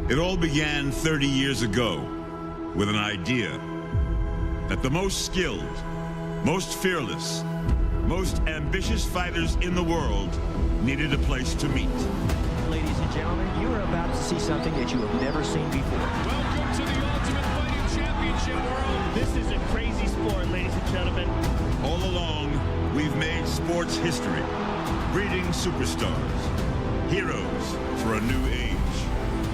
It all began 30 years ago with an idea that the most skilled, most fearless, most ambitious fighters in the world needed a place to meet. Ladies and gentlemen, you are about to see something that you have never seen before. Welcome to the Ultimate Fighting Championship world. This is a crazy sport, ladies and gentlemen. All along, we've made sports history, breeding superstars, heroes for a new age,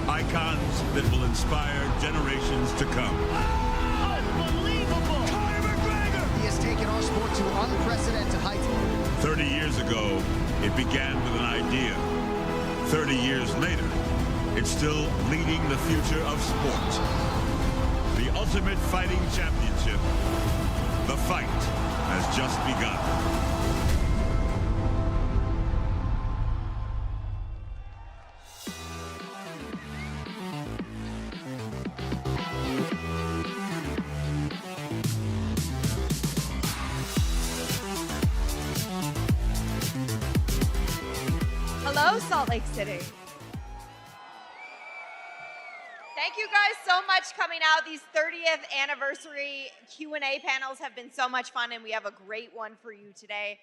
icons that will inspire generations to come. Unbelievable! Conor McGregor! He has taken our sport to unprecedented heights. 30 years ago, it began with an idea. 30 years later, it's still leading the future of sport. The Ultimate Fighting Championship. The fight has just begun. Hello, Salt Lake City. Thank you guys so much coming out. These 30th anniversary Q&A panels have been so much fun, and we have a great one for you today.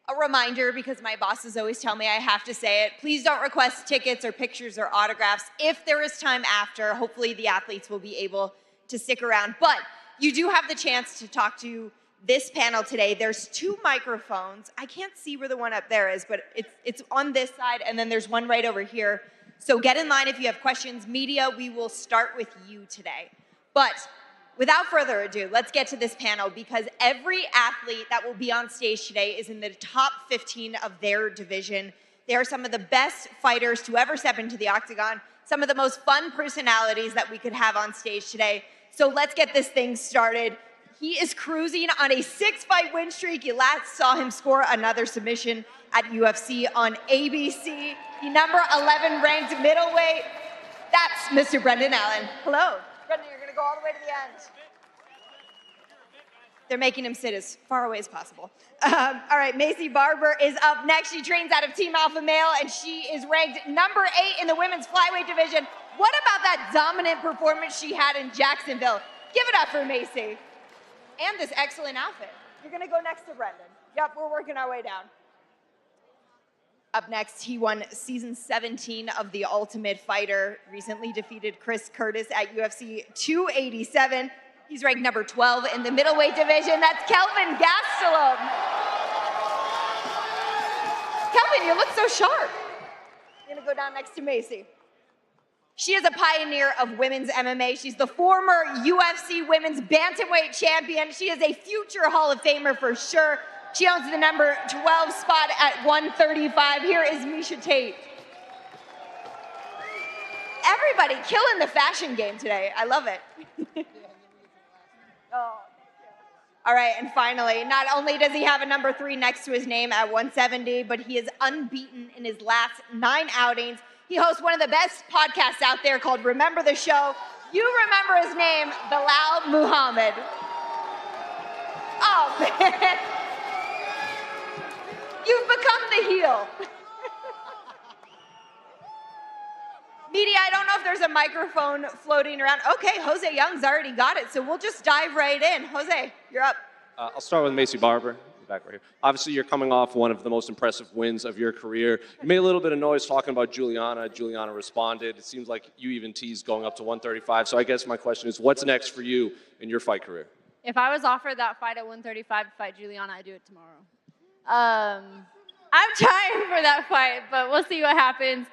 A reminder, because my bosses always tell me I have to say it, please don't request tickets or pictures or autographs. If there is time after, hopefully the athletes will be able to stick around. But you do have the chance to talk to this panel today. There's two microphones. I can't see where the one up there is, but it's on this side, and then there's one right over here. So get in line if you have questions. Media, we will start with you today. But without further ado, let's get to this panel, because every athlete that will be on stage today is in the top 15 of their division. They are some of the best fighters to ever step into the octagon, some of the most fun personalities that we could have on stage today. So let's get this thing started. He is cruising on a 6-fight win streak. You last saw him score another submission at UFC on ABC. The number 11 ranked middleweight. That's Mr. Brendan Allen. Hello. Brendan, you're going to go all the way to the end. They're making him sit as far away as possible. All right, Macy Barber is up next. She trains out of Team Alpha Male, and she is ranked number 8 in the women's flyweight division. What about that dominant performance she had in Jacksonville? Give it up for Macy. And this excellent outfit. You're gonna go next to Brendan. Yep, we're working our way down. Up next, he won season 17 of The Ultimate Fighter, recently defeated Chris Curtis at UFC 287. He's ranked number 12 in the middleweight division. That's Kelvin Gastelum. Kelvin, you look so sharp. You're gonna go down next to Macy. She is a pioneer of women's MMA. She's the former UFC women's bantamweight champion. She is a future Hall of Famer for sure. She owns the number 12 spot at 135. Here is Miesha Tate. Everybody killing the fashion game today. I love it. Oh. All right, and finally, not only does he have a number 3 next to his name at 170, but he is unbeaten in his last 9 outings. He hosts one of the best podcasts out there called Remember the Show. You remember his name, Belal Muhammad. Oh, man. You've become the heel. Media, I don't know if there's a microphone floating around. Okay, Jose Young's already got it, so we'll just dive right in. Jose, you're up. I'll start with Macy Barber. Back right here. Obviously, you're coming off one of the most impressive wins of your career. You made a little bit of noise talking about Juliana. Juliana responded. It seems like you even teased going up to 135. So I guess my question is, what's next for you in your fight career? If I was offered that fight at 135 to fight Juliana, I'd do it tomorrow. I'm trying for that fight, but we'll see what happens.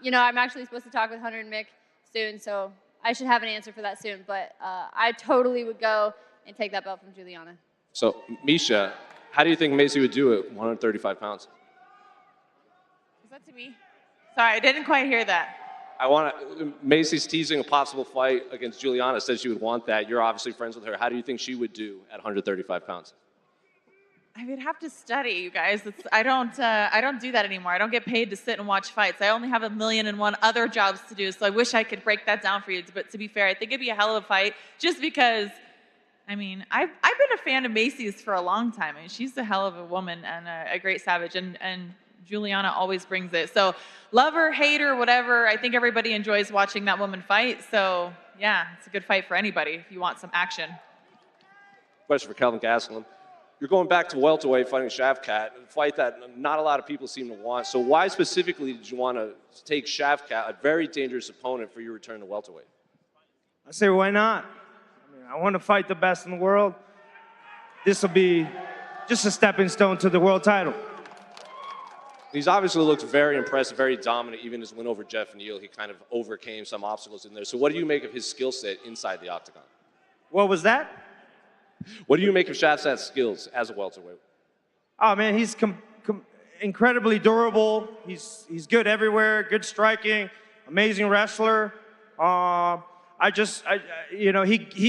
You know, I'm actually supposed to talk with Hunter and Mick soon, so I should have an answer for that soon. But I totally would go and take that belt from Juliana. So, Miesha, how do you think Macy would do at 135 pounds? Is that to me? Sorry, I didn't quite hear that. Macy's teasing a possible fight against Juliana, said she would want that. You're obviously friends with her. How do you think she would do at 135 pounds? I would have to study, you guys. I don't do that anymore. I don't get paid to sit and watch fights. I only have 1,000,001 other jobs to do, so I wish I could break that down for you. But to be fair, I think it'd be a hell of a fight just because, I mean, I've been a fan of Macy's for a long time. I mean, she's a hell of a woman and a great savage. And Juliana always brings it. So love her, hate her, whatever. I think everybody enjoys watching that woman fight. So yeah, it's a good fight for anybody if you want some action. Question for Kelvin Gastelum. You're going back to welterweight fighting Shavkat, a fight that not a lot of people seem to want. So why specifically did you want to take Shavkat, a very dangerous opponent, for your return to welterweight? I say, why not? I mean, I want to fight the best in the world. This will be just a stepping stone to the world title. He's obviously looked very impressive, very dominant. Even his win over Jeff Neal, he kind of overcame some obstacles in there. So what do you make of his skill set inside the octagon? What was that? What do you make of Shavkat's skills as a welterweight? Oh, man, he's incredibly durable. He's good everywhere, good striking, amazing wrestler. He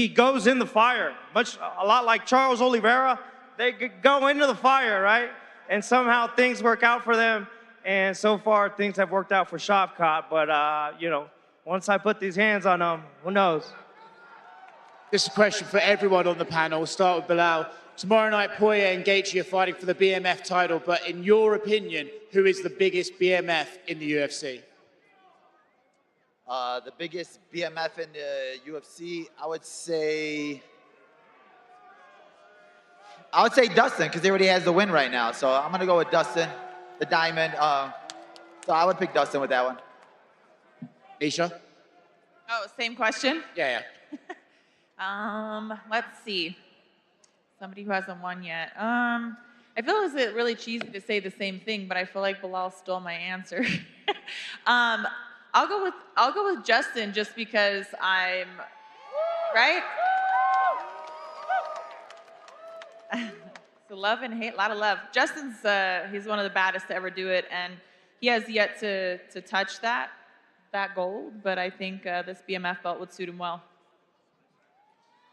goes in the fire, a lot like Charles Oliveira. They go into the fire, right? And somehow things work out for them. And so far, things have worked out for Shavkat. But, once I put these hands on him, who knows? This is a question for everyone on the panel. We'll start with Belal. Tomorrow night, Poirier and Gaethje are fighting for the BMF title. But in your opinion, who is the biggest BMF in the UFC? The biggest BMF in the UFC, I would say Dustin, because he already has the win right now. So I'm going to go with Dustin, the diamond. So I would pick Dustin with that one. Nisha? Oh, same question? Yeah. Let's see. Somebody who hasn't won yet. I feel it's really cheesy to say the same thing, but I feel like Belal stole my answer. I'll go with Justin just because I'm right. So love and hate, a lot of love. Justin's he's one of the baddest to ever do it, and he has yet to touch that gold. But I think this BMF belt would suit him well.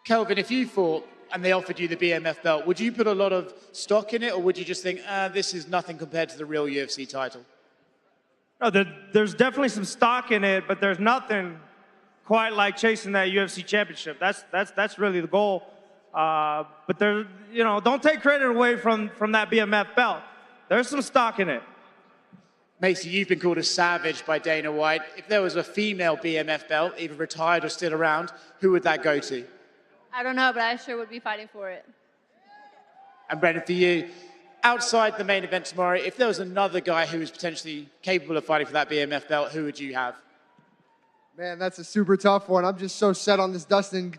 Kelvin, if you fought and they offered you the BMF belt, would you put a lot of stock in it, or would you just think, this is nothing compared to the real UFC title? No, there's definitely some stock in it, but there's nothing quite like chasing that UFC championship. That's really the goal. But don't take credit away from that BMF belt. There's some stock in it. Macy, you've been called a savage by Dana White. If there was a female BMF belt, either retired or still around, who would that go to? I don't know, but I sure would be fighting for it. And Brendan, for you, outside the main event tomorrow, if there was another guy who was potentially capable of fighting for that BMF belt, who would you have? Man, that's a super tough one. I'm just so set on this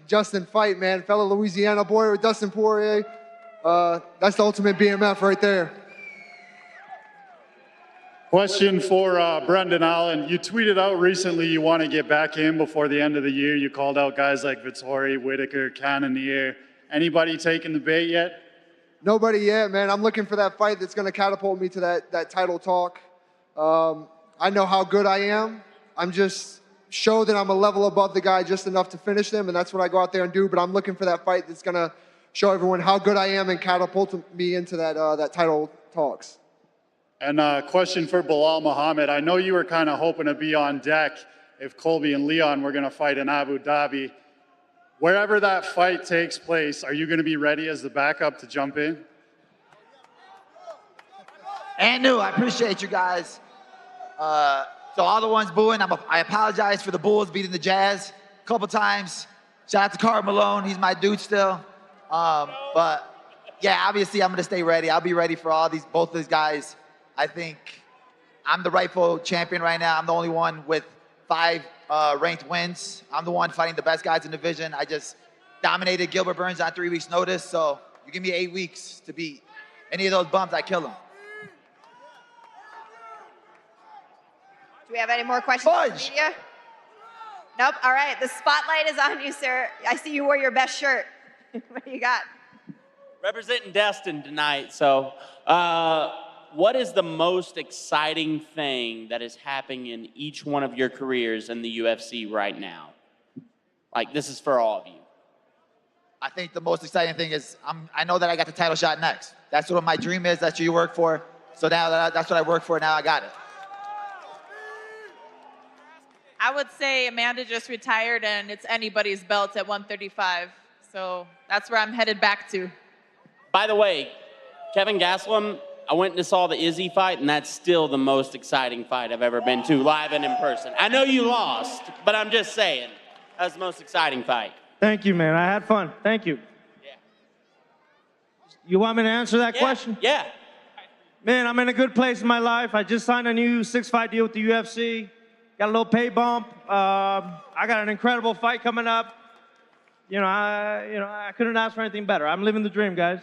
Justin fight, man. Fellow Louisiana boy with Dustin Poirier. That's the ultimate BMF right there. Question for Brendan Allen. You tweeted out recently you want to get back in before the end of the year. You called out guys like Vittori, Whitaker, Cannonier. Anybody taking the bait yet? Nobody yet, man. I'm looking for that fight that's going to catapult me to that title talk. I know how good I am. I'm just show that I'm a level above the guy just enough to finish them, and that's what I go out there and do. But I'm looking for that fight that's going to show everyone how good I am and catapult me into that title talks. And a question for Belal Muhammad. I know you were kind of hoping to be on deck if Colby and Leon were going to fight in Abu Dhabi. Wherever that fight takes place, are you going to be ready as the backup to jump in? And new, I appreciate you guys. So all the ones booing, I apologize for the Bulls beating the Jazz a couple times. Shout out to Carl Malone, he's my dude still. But yeah, obviously I'm gonna stay ready. I'll be ready for both these guys. I think I'm the rightful champion right now. I'm the only one with 5 ranked wins. I'm the one fighting the best guys in the division. I just dominated Gilbert Burns on 3 weeks' notice. So you give me 8 weeks to beat any of those bums, I kill them. Do we have any more questions from the media? Nope. All right. The spotlight is on you, sir. I see you wore your best shirt. What do you got? Representing Destin tonight. So, what is the most exciting thing that is happening in each one of your careers in the UFC right now? Like, this is for all of you. I think the most exciting thing is I know that I got the title shot next. That's what my dream is. That's what you work for. So now that's what I work for. Now I got it. I would say Amanda just retired and it's anybody's belt at 135. So that's where I'm headed back to. By the way, Kevin Gastelum, I went and saw the Izzy fight, and that's still the most exciting fight I've ever been to, live and in person. I know you lost, but I'm just saying, that's the most exciting fight. Thank you, man. I had fun. Thank you. Yeah. You want me to answer that question? Yeah. Man, I'm in a good place in my life. I just signed a new 6-fight deal with the UFC. Got a little pay bump. I got an incredible fight coming up. I couldn't ask for anything better. I'm living the dream, guys.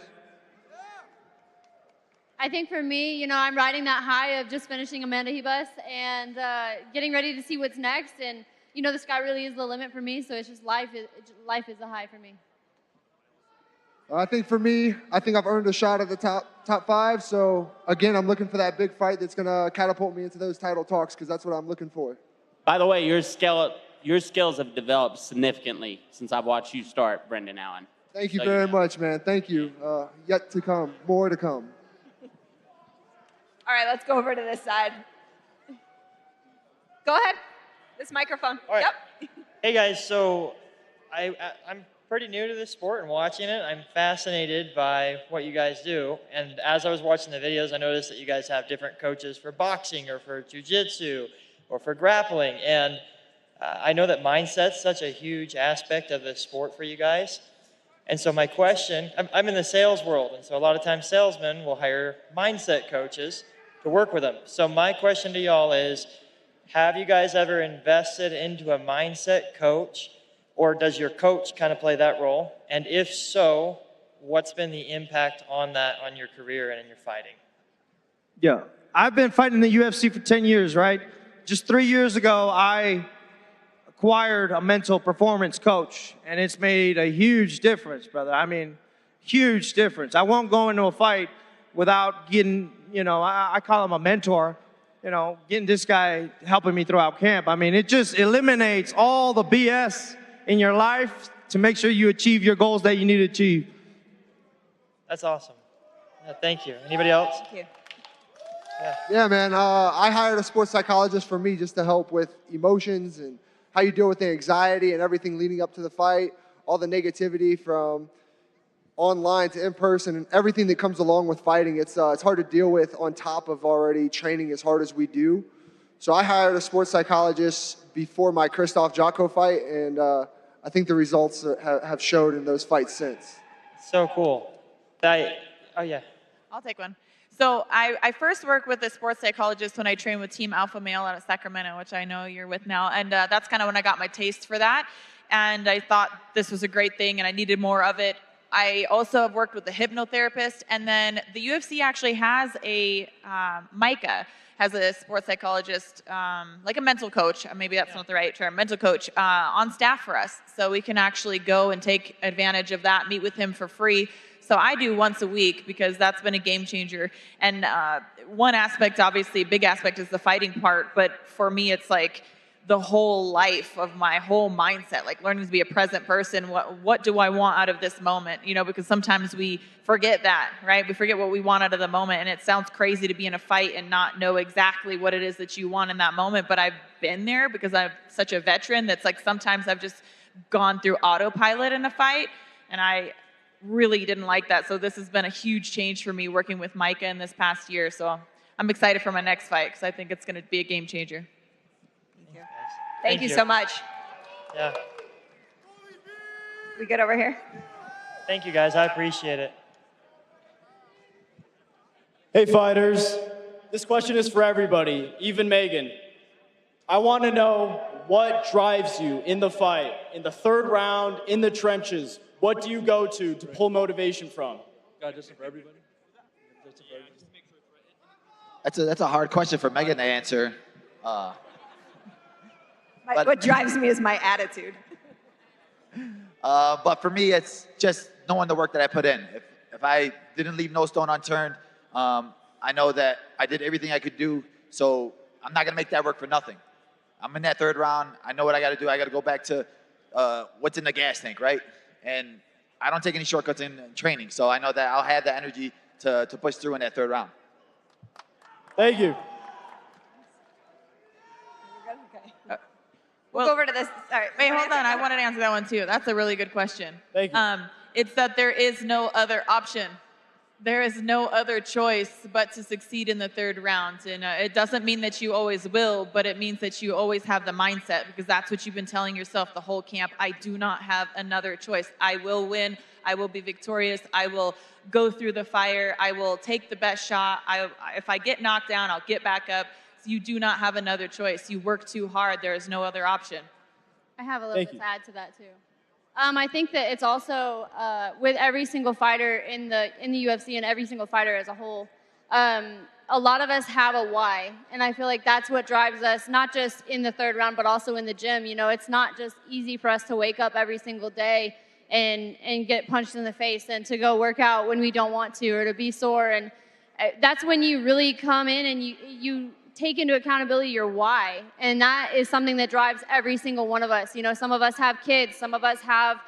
I think for me, I'm riding that high of just finishing Amanda Hebus and getting ready to see what's next. And, the sky really is the limit for me. So it's just life is a high for me. I think for me, I've earned a shot at the top 5. So again, I'm looking for that big fight that's gonna catapult me into those title talks because that's what I'm looking for. By the way, your skills have developed significantly since I've watched you start, Brendan Allen. Thank you very much, man. Thank you. Yet to come, more to come. All right, let's go over to this side. Go ahead. This microphone. All right. Yep. Hey guys, so I'm pretty new to this sport and watching it. I'm fascinated by what you guys do. And as I was watching the videos, I noticed that you guys have different coaches for boxing or for jiu-jitsu or for grappling. And I know that mindset's such a huge aspect of the sport for you guys. And so my question, I'm in the sales world, and so a lot of times salesmen will hire mindset coaches to work with them. So my question to y'all is, have you guys ever invested into a mindset coach, or does your coach kind of play that role? And if so, what's been the impact on that on your career and in your fighting? Yeah, I've been fighting the UFC for 10 years, right? Just 3 years ago, I acquired a mental performance coach, and it's made a huge difference, brother. I mean, huge difference. I won't go into a fight without getting, I call him a mentor, getting this guy helping me throughout camp. I mean, it just eliminates all the BS in your life to make sure you achieve your goals that you need to achieve. That's awesome. Yeah, thank you. Anybody else? Thank you. Yeah, man. I hired a sports psychologist for me just to help with emotions and how you deal with the anxiety and everything leading up to the fight, all the negativity from online to in person and everything that comes along with fighting. It's hard to deal with on top of already training as hard as we do. So I hired a sports psychologist before my Krzysztof Jotko fight, and I think the results have showed in those fights since. So cool. Oh yeah. I'll take one. So I first worked with a sports psychologist when I trained with Team Alpha Male out of Sacramento, which I know you're with now. And that's kind of when I got my taste for that. And I thought this was a great thing and I needed more of it. I also have worked with a hypnotherapist. And then the UFC actually has a, Micah has a sports psychologist, like a mental coach, maybe that's not the right term, mental coach, on staff for us. So we can actually go and take advantage of that, meet with him for free. So I do once a week because that's been a game changer. And one aspect, obviously, a big aspect is the fighting part. But for me, it's like the whole life of my whole mindset, like learning to be a present person. What do I want out of this moment? Because sometimes we forget that, right? We forget what we want out of the moment. And it sounds crazy to be in a fight and not know exactly what it is that you want in that moment. But I've been there because I'm such a veteran that's like sometimes I've just gone through autopilot in a fight. And I really didn't like that. So this has been a huge change for me working with Micah in this past year. So I'm excited for my next fight because I think it's going to be a game changer. Thank you. Thank you so much. Yeah. We good over here? Thank you guys. I appreciate it. Hey fighters, this question is for everybody, even Megan. I want to know what drives you in the fight, in the third round, in the trenches. What do you go to pull motivation from? God, just for everybody? That's a hard question for Megan to answer. What drives me is my attitude. But for me, it's just knowing the work that I put in. If I didn't leave no stone unturned, I know that I did everything I could do, so I'm not going to make that work for nothing. I'm in that third round. I know what I got to do. I got to go back to what's in the gas tank, right? And I don't take any shortcuts in training, so I know that I'll have the energy to push through in that third round. Thank you. We'll go over to this. All right. Wait, hold on. I wanted to answer that one too. That's a really good question. Thank you. It's that there is no other option. There is no other choice but to succeed in the third round. And it doesn't mean that you always will, but it means that you always have the mindset, because that's what you've been telling yourself the whole camp. I do not have another choice. I will win. I will be victorious. I will go through the fire. I will take the best shot. If I get knocked down, I'll get back up. So you do not have another choice. You work too hard. There is no other option. I have a little bit to add to that too. I think that it's also with every single fighter in the UFC and every single fighter as a whole. A lot of us have a why, and I feel like that's what drives us, not just in the third round, but also in the gym. You know, it's not just easy for us to wake up every single day and get punched in the face and to go work out when we don't want to, or to be sore. And that's when you really come in and you take into accountability your why. And that is something that drives every single one of us. You know, some of us have kids, some of us have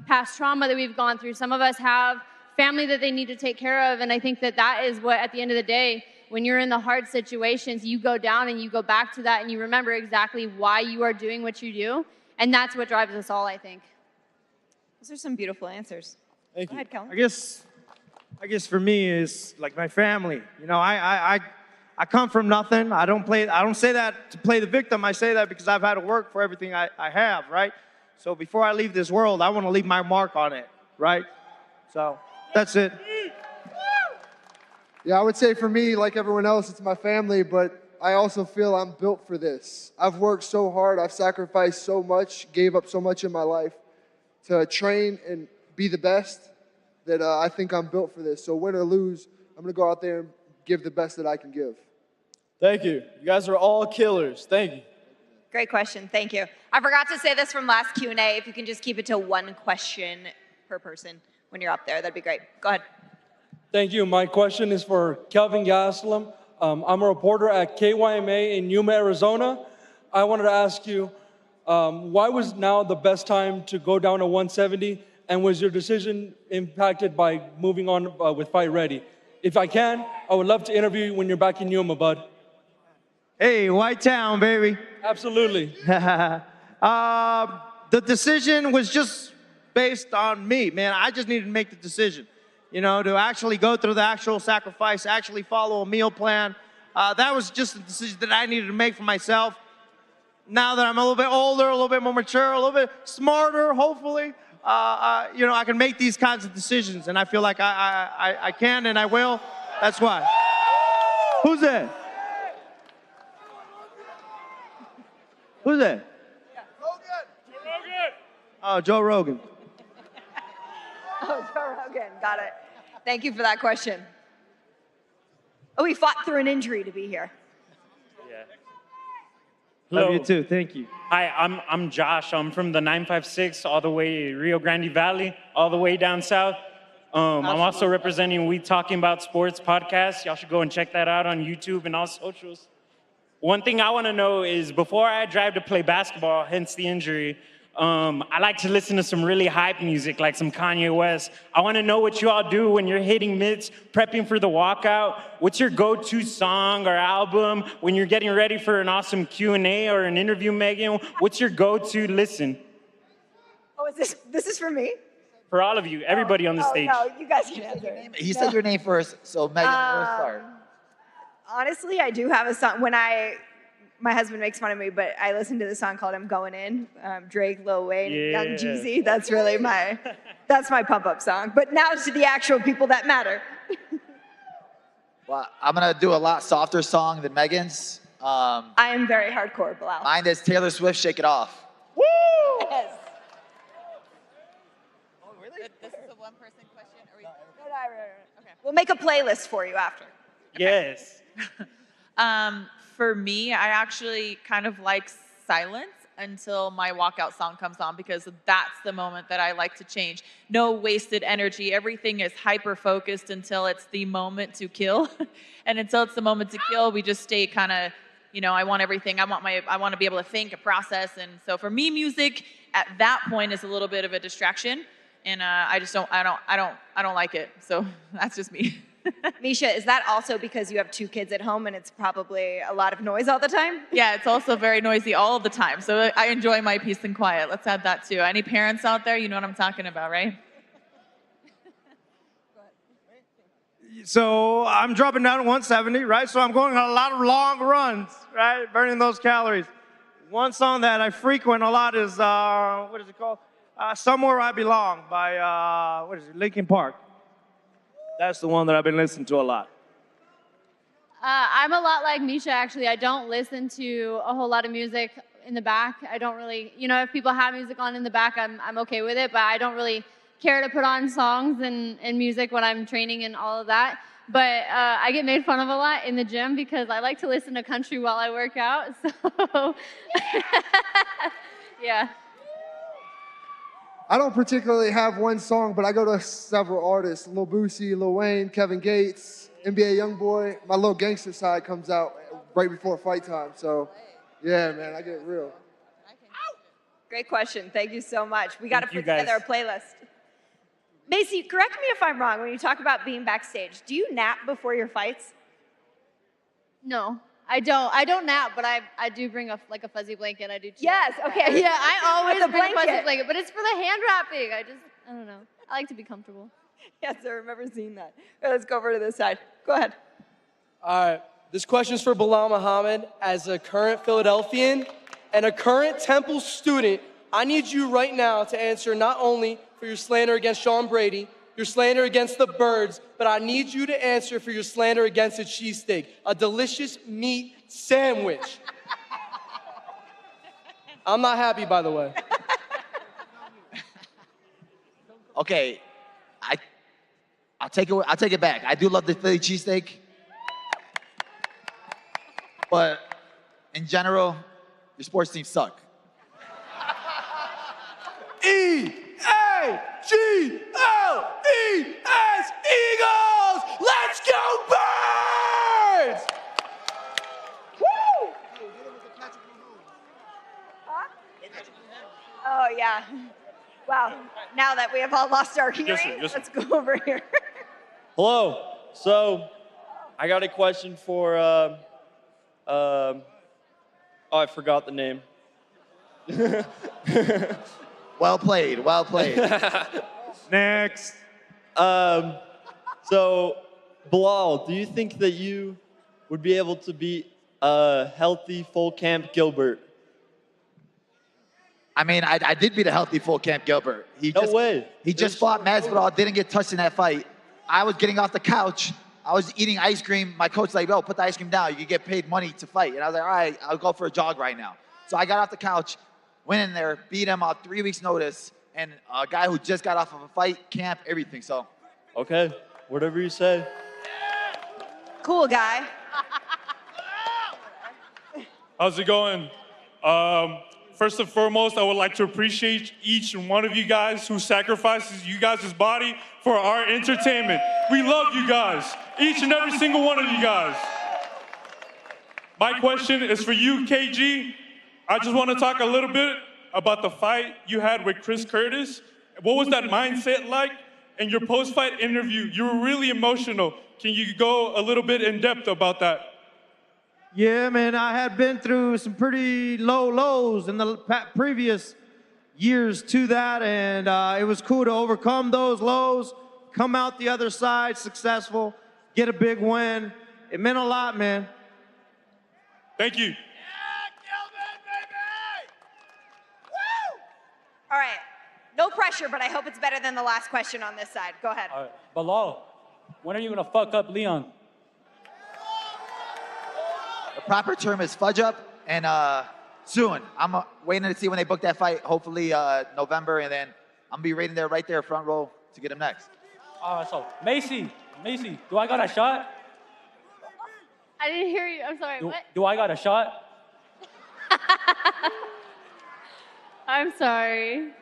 past trauma that we've gone through, some of us have family that they need to take care of. And I think that that is what, at the end of the day, when you're in the hard situations, you go down and you go back to that and you remember exactly why you are doing what you do. And that's what drives us all, I think. Those are some beautiful answers. Thank Go you. ahead, Kelvin. I guess for me is like my family. You know, I come from nothing. I don't say that to play the victim. I say that because I've had to work for everything I have, right? So before I leave this world, I want to leave my mark on it, right? So that's it. Yeah, I would say for me, like everyone else, it's my family, but I also feel I'm built for this. I've worked so hard. I've sacrificed so much, gave up so much in my life to train and be the best that I think I'm built for this. So win or lose, I'm going to go out there and give the best that I can give. Thank you. You guys are all killers. Thank you. Great question. Thank you. I forgot to say this from last Q&A. If you can just keep it to one question per person when you're up there, that'd be great. Go ahead. Thank you. My question is for Kelvin Gastelum. I'm a reporter at KYMA in Yuma, Arizona. I wanted to ask you, why was now the best time to go down to 170? And was your decision impacted by moving on with Fight Ready? If I can, I would love to interview you when you're back in Yuma, bud. Hey, White Town, baby. Absolutely. The decision was just based on me, man. I just needed to make the decision, you know, to actually go through the actual sacrifice, actually follow a meal plan. That was just a decision that I needed to make for myself. Now that I'm a little bit older, a little bit more mature, a little bit smarter, hopefully, you know, I can make these kinds of decisions, and I feel like I can and I will. That's why. Who's that? Who's that? Oh, Joe Rogan. Oh, Joe Rogan. Got it. Thank you for that question. Oh, he fought through an injury to be here. Hello. Love you too. Thank you. Hi, I'm Josh. I'm from the 956, all the way Rio Grande Valley, all the way down south. I'm also representing We Talking About Sports podcast. Y'all should go and check that out on YouTube and all socials. One thing I want to know is, before I drive to play basketball, hence the injury, I like to listen to some really hype music, like some Kanye West. I want to know what you all do when you're hitting mitts, prepping for the walkout. What's your go-to song or album when you're getting ready for an awesome Q&A or an interview, Megan? What's your go-to listen? Oh, this is for me? For all of you, everybody on the stage. No, you guys can answer. He said your name first, so Megan, we'll start. Honestly, I do have a song. My husband makes fun of me, but I listen to the song called "I'm Going In." Drake, Lil Wayne, Young Jeezy. That's really that's my pump-up song. But now to the actual people that matter. Well, I'm gonna do a lot softer song than Megan's. I am very hardcore, Belal. Mine is Taylor Swift, "Shake It Off." Woo! Yes. Oh, really? This is a one-person question? Or Okay. We'll make a playlist for you after. Yes. For me, I actually kind of like silence until my walkout song comes on, because that's the moment that I like to change. No wasted energy. Everything is hyper-focused until it's the moment to kill. And until it's the moment to kill, we just stay kind of, you know, I want everything. I want to be able to think and process. And so for me, music at that point is a little bit of a distraction. And I don't like it. So that's just me. Misha, is that also because you have 2 kids at home and it's probably a lot of noise all the time? Yeah, it's also very noisy all of the time. So I enjoy my peace and quiet. Let's add that too. Any parents out there, you know what I'm talking about, right? So I'm dropping down to 170, right? So I'm going on a lot of long runs, right? Burning those calories. One song that I frequent a lot is, what is it called? Somewhere I Belong by, Linkin Park. That's the one that I've been listening to a lot. I'm a lot like Misha, actually. I don't listen to a whole lot of music in the back. I don't really, if people have music on in the back, I'm okay with it, but I don't really care to put on songs and music when I'm training and all of that. But I get made fun of a lot in the gym because I like to listen to country while I work out. So, yeah. I don't particularly have one song, but I go to several artists. Lil Boosie, Lil Wayne, Kevin Gates, NBA Youngboy. My little gangster side comes out right before fight time. So, yeah, man, I get real. Great question. Thank you so much. We got to Thank you, put together a guys. playlist. Macy, correct me if I'm wrong when you talk about being backstage. Do you nap before your fights? No, I don't. I don't nap, but I do bring a fuzzy blanket. I do. Chill. Yes, okay. Yeah, I always With the bring a fuzzy blanket. blanket, but it's for the hand wrapping. I don't know. I like to be comfortable. Yes, I remember seeing that. All right, let's go over to this side. Go ahead. All right, this question is for Belal Muhammad. As a current Philadelphian and a current Temple student, I need you right now to answer not only for your slander against Sean Brady, your slander against the Birds, but I need you to answer for your slander against a cheesesteak, a delicious meat sandwich. I'm not happy, by the way. Okay, I'll take it back. I do love the Philly cheesesteak, but in general, your sports teams suck. E-A-G-L-E-S, Eagles! Let's go Birds! Woo! Oh, yeah. Wow. Now that we have all lost our hearing, Yes, sir. let's go over here. Hello. So, I got a question for, I forgot the name. Well played, well played. Next. So, Belal, do you think that you would be able to beat a healthy full camp Gilbert? I mean, I did beat a healthy full camp Gilbert. He just fought Masvidal, didn't get touched in that fight. I was getting off the couch. I was eating ice cream. My coach was like, "Yo, put the ice cream down. You can get paid money to fight." And I was like, "All right, I'll go for a jog right now." So I got off the couch, went in there, beat him on 3 weeks' notice, and a guy who just got off of a fight, camp, everything. So. Okay, whatever you say. Cool guy. How's it going? First and foremost, I would like to appreciate each and one of you guys who sacrifices you guys' body for our entertainment. We love you guys, each and every single one of you guys. My question is for you, KG. I just want to talk a little bit about the fight you had with Chris Curtis. What was that mindset like? In your post-fight interview, you were really emotional. Can you go a little bit in depth about that? Yeah, man, I had been through some pretty low lows in the previous years to that, and it was cool to overcome those lows, come out the other side successful, get a big win. It meant a lot, man. Thank you. All right. No pressure, but I hope it's better than the last question on this side. Go ahead. All right. Belal, when are you going to fuck up Leon? The proper term is fudge up, and soon. I'm waiting to see when they book that fight, hopefully November, and then I'm going to be right there, front row, to get him next. So, Macy, do I got a shot? I didn't hear you. I'm sorry. What? Do I got a shot? I'm sorry.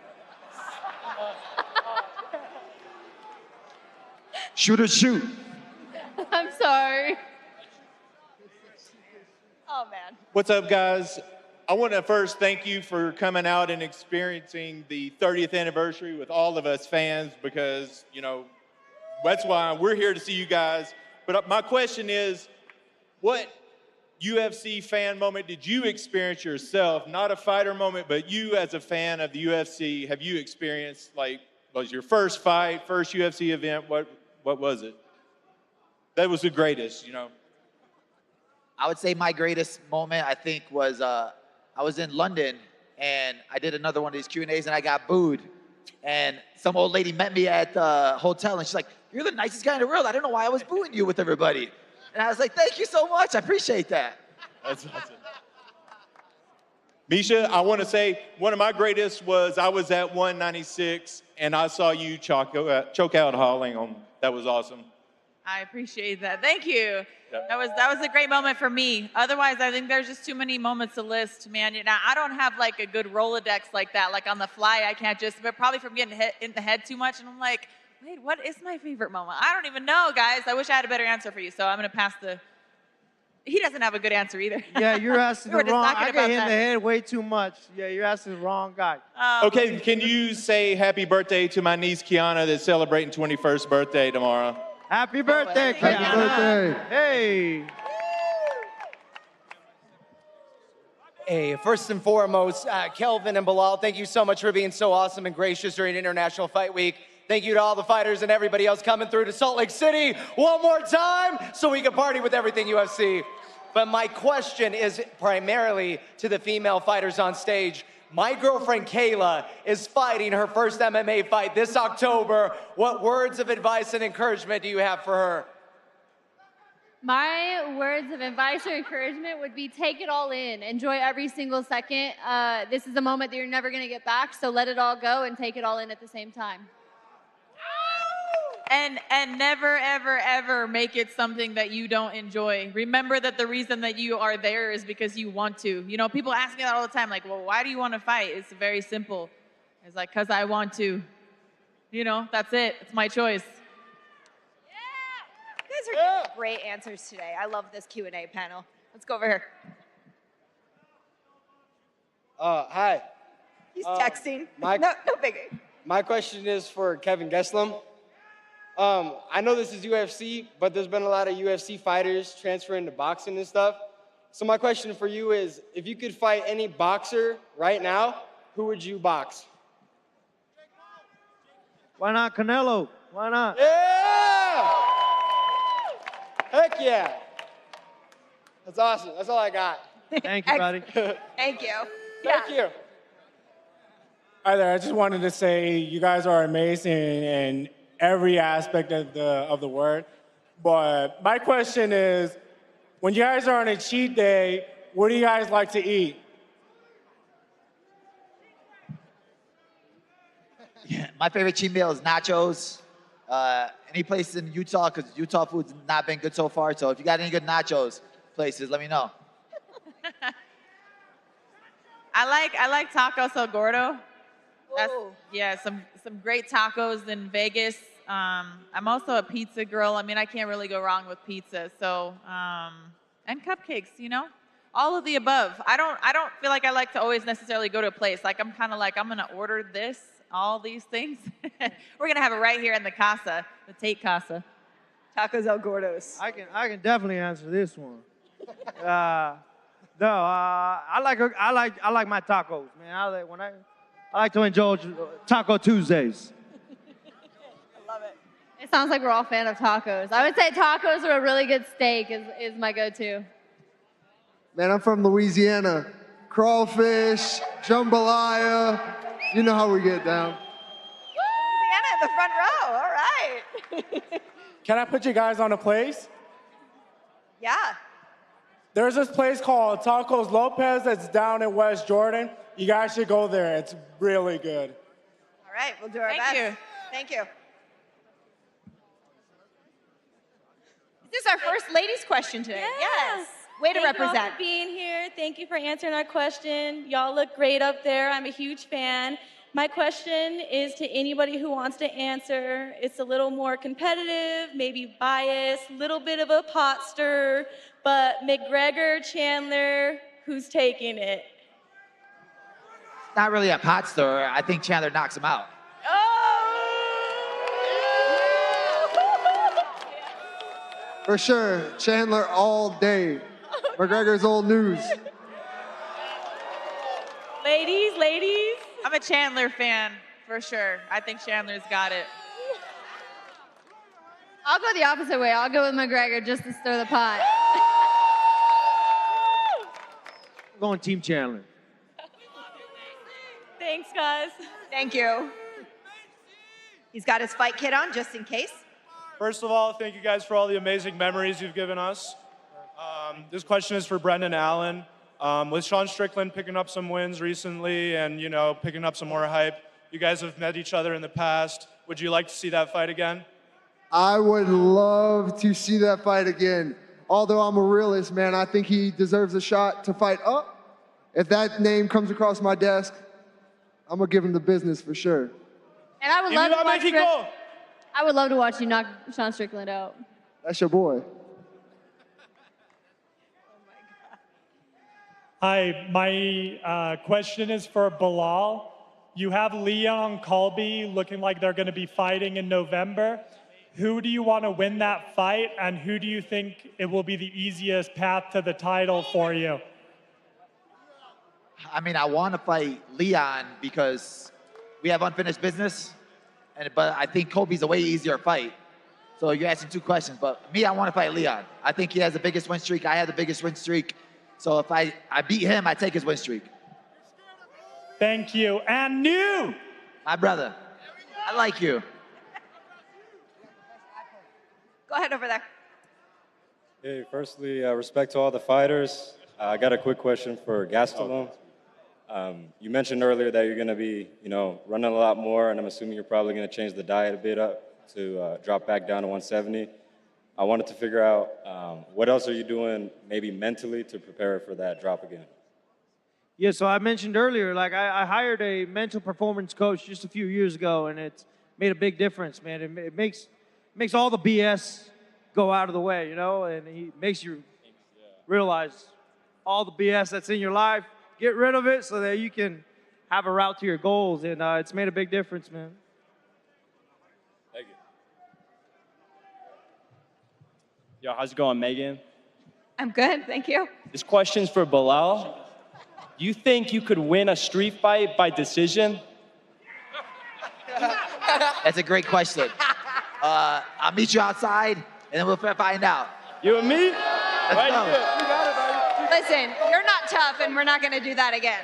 Shoot or shoot. I'm sorry. Oh, man. What's up, guys? I want to first thank you for coming out and experiencing the 30th anniversary with all of us fans because, that's why we're here to see you guys. But my question is, what UFC fan moment did you experience yourself? Not a fighter moment, but you as a fan of the UFC, have you experienced, was your first fight, first UFC event? What was it? that was the greatest, you know? I would say my greatest moment, I think, was I was in London and I did another one of these Q&As and I got booed. And some old lady met me at the hotel and she's like, "You're the nicest guy in the world. I don't know why I was booing you with everybody." And I was like, "Thank you so much. I appreciate that." That's awesome. Misha, I want to say one of my greatest was I was at 196 and I saw you choke out hauling on. That was awesome. I appreciate that. Thank you. Yep. That was a great moment for me. Otherwise, I think there's just too many moments to list, man. Now, I don't have like a good Rolodex like that. Like on the fly, I can't just, but probably from getting hit in the head too much. And I'm like, wait, what is my favorite moment? I don't even know, guys. I wish I had a better answer for you. So I'm going to pass the, he doesn't have a good answer either. Yeah, you're asking We were the just wrong. talking I about get hit in that. the head way too much. Yeah, you're asking the wrong guy. Okay, can you say happy birthday to my niece Kiana that's celebrating 21st birthday tomorrow? Happy birthday, Happy Kiana. birthday. Hey. Hey, first and foremost, Kelvin and Belal, thank you so much for being so awesome and gracious during International Fight Week. Thank you to all the fighters and everybody else coming through to Salt Lake City one more time so we can party with everything UFC. But my question is primarily to the female fighters on stage. My girlfriend Kayla is fighting her first MMA fight this October. What words of advice and encouragement do you have for her? My words of advice or encouragement would be take it all in. Enjoy every single second. This is a moment that you're never going to get back, so let it all go and take it all in at the same time. And never, ever, ever make it something that you don't enjoy. Remember that the reason that you are there is because you want to. You know, people ask me that all the time, like, well, why do you want to fight? It's very simple. It's like, because I want to. You know, that's it. It's my choice. You guys are giving great answers today. I love this Q&A panel. Let's go over here. Hi. He's texting. My, no biggie. My question is for Kevin Gastelum. I know this is UFC, but there's been a lot of UFC fighters transferring to boxing and stuff. So my question for you is, if you could fight any boxer right now, who would you box? Why not Canelo? Why not? Yeah! Heck yeah! That's awesome. That's all I got. Thank you, buddy. Thank you. Thank you. Hi there. I just wanted to say you guys are amazing in every aspect of the word. But my question is, when you guys are on a cheat day, what do you guys like to eat? Yeah, my favorite cheat meal is nachos. Any place in Utah, because Utah food's not been good so far. So if you got any good nachos places, let me know. I like tacos El Gordo. That's, yeah, some great tacos in Vegas. I'm also a pizza girl. I mean, I can't really go wrong with pizza. So, and cupcakes, you know, all of the above. I don't feel like I like to always necessarily go to a place. Like I'm kind of like I'm gonna order this, all these things. We're gonna have it right here in the casa, the Tate Casa. Tacos El Gordos. I can definitely answer this one. I like my tacos, man. I like to enjoy Taco Tuesdays. It sounds like we're all a fan of tacos. I would say tacos or a really good steak is my go-to. Man, I'm from Louisiana. Crawfish, jambalaya. You know how we get down. Louisiana in the front row. All right. Can I put you guys on a place? Yeah. There's this place called Tacos Lopez that's down in West Jordan. You guys should go there. It's really good. All right. We'll do our best. Thank you. Thank you. This is our first ladies' question today. Yes. Way to Thank you all represent. for being here. Thank you for answering our question. Y'all look great up there. I'm a huge fan. My question is to anybody who wants to answer. It's a little more competitive, maybe biased, a little bit of a pot stir, but McGregor, Chandler, who's taking it? Not really a pot stirrer. I think Chandler knocks him out. For sure, Chandler all day. McGregor's old news. Ladies, I'm a Chandler fan for sure. I think Chandler's got it. I'll go the opposite way. I'll go with McGregor just to stir the pot. I'm going Team Chandler. Thanks, guys. Thank you. He's got his fight kit on just in case. First of all, thank you guys for all the amazing memories you've given us. This question is for Brendan Allen. With Sean Strickland picking up some wins recently and, you know, picking up some more hype, you guys have met each other in the past. Would you like to see that fight again? I would love to see that fight again. Although I'm a realist, man, I think he deserves a shot to fight up. If that name comes across my desk, I'm gonna give him the business for sure. And I would love to watch you knock Sean Strickland out. That's your boy. Hi, my question is for Belal. You have Leon Colby looking like they're going to be fighting in November. Who do you want to win that fight, and who do you think it will be the easiest path to the title for you? I mean, I want to fight Leon because we have unfinished business, but I think Kobe's a way easier fight. So you're asking two questions, but me, I want to fight Leon. I think he has the biggest win streak. I have the biggest win streak. So if I beat him, I take his win streak. Thank you. And new! My brother, I like you. Go ahead over there. Hey, firstly, respect to all the fighters. I got a quick question for Gastelum. You mentioned earlier that you're going to be, you know, running a lot more, and I'm assuming you're probably going to change the diet a bit up to drop back down to 170. I wanted to figure out what else are you doing, maybe mentally, to prepare for that drop again. Yeah, so I mentioned earlier, like I hired a mental performance coach just a few years ago, and it's made a big difference, man. It makes all the BS go out of the way, you know, and he makes you realize all the BS that's in your life. Get rid of it so that you can have a route to your goals, and it's made a big difference, man. Thank you. Yo, how's it going, Megan? I'm good, thank you. This question's for Belal. Do you think you could win a street fight by decision? That's a great question. I'll meet you outside, and then we'll find out. You and me? Let's go. Listen, you're not tough, and we're not going to do that again.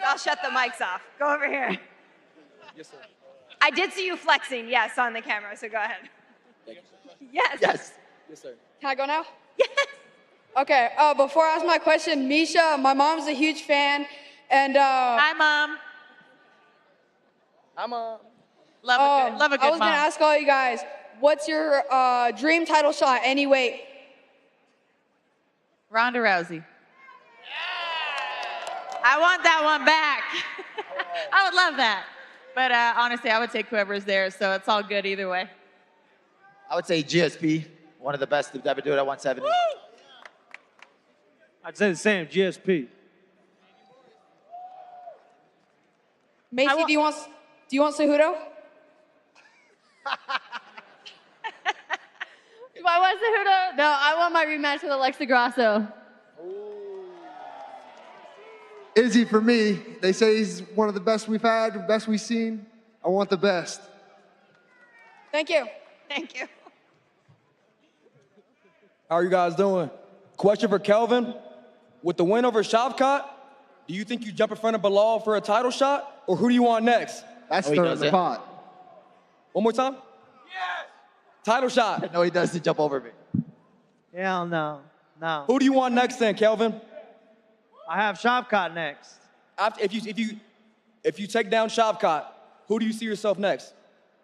I'll shut the mics off. Go over here. Yes, sir. I did see you flexing, yes, on the camera, so go ahead. Yes. Yes. Yes, sir. Can I go now? Yes. Okay, before I ask my question, Misha, my mom's a huge fan, and Hi, Mom. I'm Love a good I was mom. gonna ask all you guys, what's your dream title shot, any weight? Ronda Rousey. I want that one back. I would love that. But honestly, I would take whoever's there, so it's all good either way. I would say GSP, one of the best to ever do it at 170. I'd say the same, GSP. Macy, do you want Cejudo? Do I want Cejudo? No, I want my rematch with Alexa Grasso. Izzy, for me, they say he's one of the best we've had, best we've seen. I want the best. Thank you. Thank you. How are you guys doing? Question for Kelvin. With the win over Shavkat, do you think you jump in front of Belal for a title shot, or who do you want next? That's stirring the pot. One more time? Yes! Title shot. No, he doesn't jump over me. Hell no, no. Who do you want next then, Kelvin? I have Shavkat next. If you take down Shavkat, who do you see yourself next?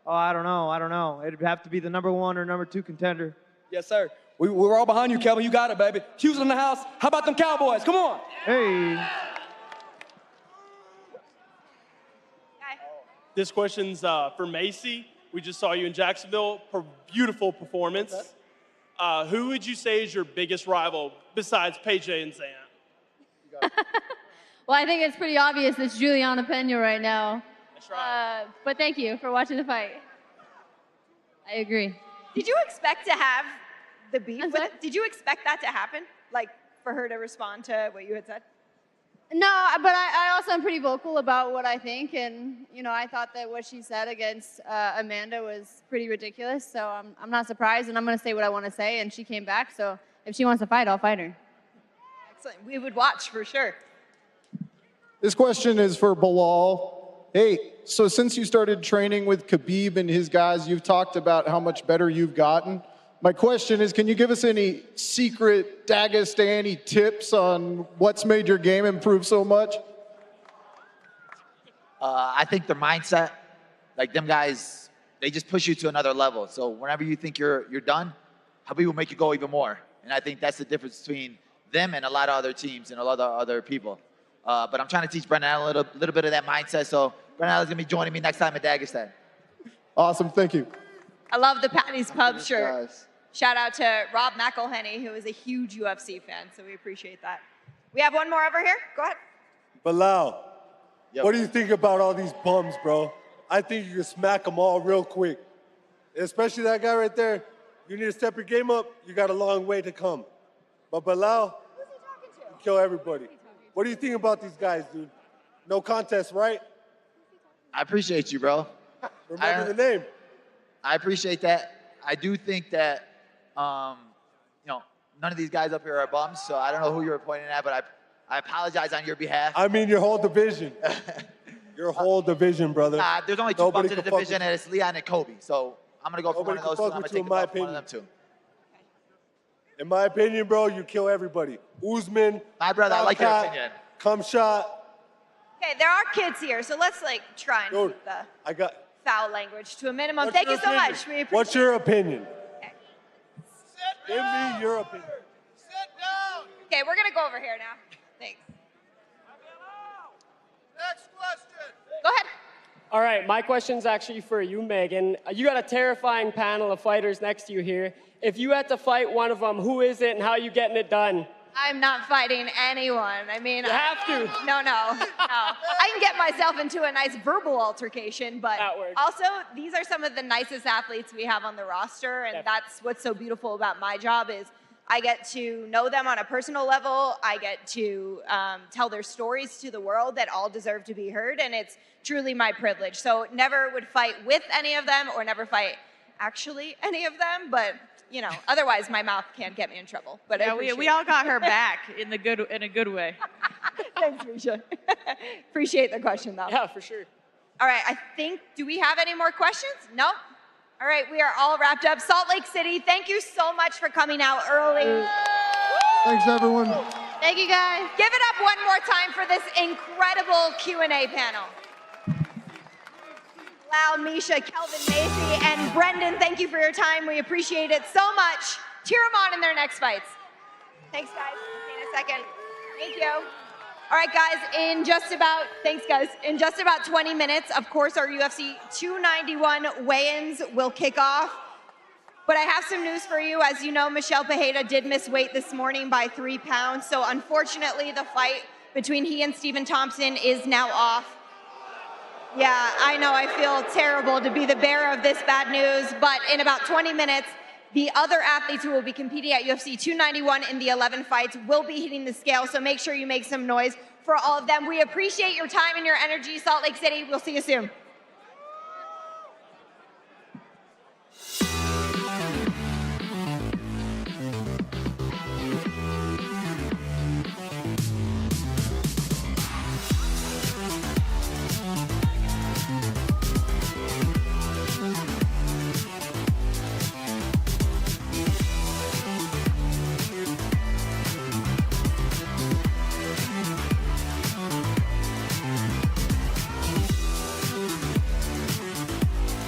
Oh, I don't know. It'd have to be the number 1 or number 2 contender. Yes, sir. We're all behind you, Kelvin. You got it, baby. Houston in the house. How about them Cowboys? Come on. Hey. This question's for Macy. We just saw you in Jacksonville. Beautiful performance. Who would you say is your biggest rival besides Paige and Zan? Well, I think it's pretty obvious it's Juliana Pena right now. That's right. But thank you for watching the fight. I agree. Did you expect to have the beef? Did you expect that to happen? Like, for her to respond to what you had said? No, but I also am pretty vocal about what I think, and you know, I thought that what she said against Amanda was pretty ridiculous. So I'm not surprised, and I'm going to say what I want to say. And she came back, so if she wants to fight, I'll fight her. Excellent. We would watch for sure. This question is for Belal. Hey, so since you started training with Khabib and his guys, you've talked about how much better you've gotten. My question is, can you give us any secret Dagestani tips on what's made your game improve so much? I think their mindset, like them guys, they just push you to another level. So whenever you think you're done, Khabib will make you go even more. And I think that's the difference between them and a lot of other teams and a lot of other people. But I'm trying to teach Brendan Allen a little bit of that mindset. So Brendan Allen's gonna be joining me next time at Dagestan. Awesome, thank you. I love the Patty's Pub shirt. Shout out to Rob McElhenney, who is a huge UFC fan, so we appreciate that. We have one more over here. Go ahead. Belal, what do you think about all these bums, bro? I think you can smack them all real quick. Especially that guy right there. You need to step your game up. You got a long way to come. But Belal, you kill everybody. What do you think about these guys, dude? No contest, right? I appreciate you, bro. Remember the name. I appreciate that. I do think that, you know, none of these guys up here are bums, so I don't know who you were pointing at, but I apologize on your behalf. I mean your whole division. Your whole division, brother. Nah, there's only two Nobody bums in the can fuck division, and it's Leon and Kobe. So I'm going to go for one of those two. I'm going to take one of them two. In my opinion, bro, you kill everybody. Usman. My brother, I like your opinion. Come shot. Okay, there are kids here, so let's like try and Dude, keep the I got. foul language to a minimum. What's Thank your you so opinion? much. We appreciate What's your opinion? Okay. Give me your opinion. Okay, we're gonna go over here now. Thanks. Next question. Go ahead. All right, my question's actually for you, Megan. You got a terrifying panel of fighters next to you here. If you had to fight one of them, who is it and how are you getting it done? I'm not fighting anyone. I mean, You have to. No. I can get myself into a nice verbal altercation, but also these are some of the nicest athletes we have on the roster, and that's what's so beautiful about my job is I get to know them on a personal level. I get to tell their stories to the world that all deserve to be heard, and it's truly my privilege. So never would fight with any of them or never fight actually any of them, but you know, otherwise my mouth can't get me in trouble. But yeah, we all got her back in a good way. Thanks, Misha. Appreciate the question, though. Yeah, for sure. All right, I think, do we have any more questions? No? All right, we are all wrapped up. Salt Lake City, thank you so much for coming out early. Thanks, everyone. Thank you, guys. Give it up one more time for this incredible Q&A panel. Belal, Misha, Kelvin, Macy, and Brendan, thank you for your time. We appreciate it so much. Cheer them on in their next fights. Thanks, guys. See you in a second. Thank you. All right, guys, thanks, guys. In just about 20 minutes, of course, our UFC 291 weigh-ins will kick off. But I have some news for you. As you know, Michelle Pereira did miss weight this morning by 3 pounds. So unfortunately, the fight between he and Stephen Thompson is now off. Yeah, I know, I feel terrible to be the bearer of this bad news, but in about 20 minutes, the other athletes who will be competing at UFC 291 in the 11 fights will be hitting the scale, so make sure you make some noise for all of them. We appreciate your time and your energy, Salt Lake City. We'll see you soon.